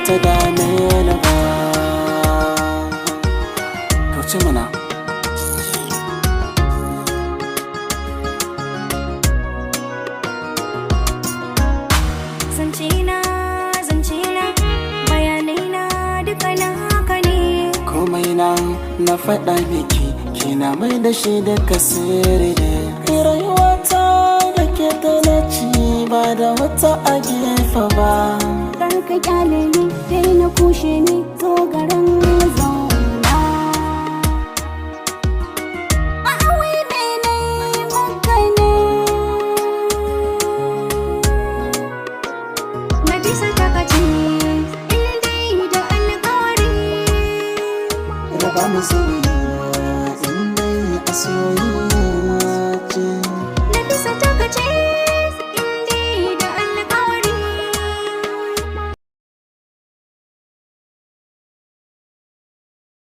ta dame ni ba. Kauce mana. Zancina, bayanai na duka na haka ne. Komai na faɗa miki, kina mai da shi duka sirri ne. Rayuwata da ke talaci ba da wata a gefe ba. Kar ka kyale ni, dai na kushe ni, to garin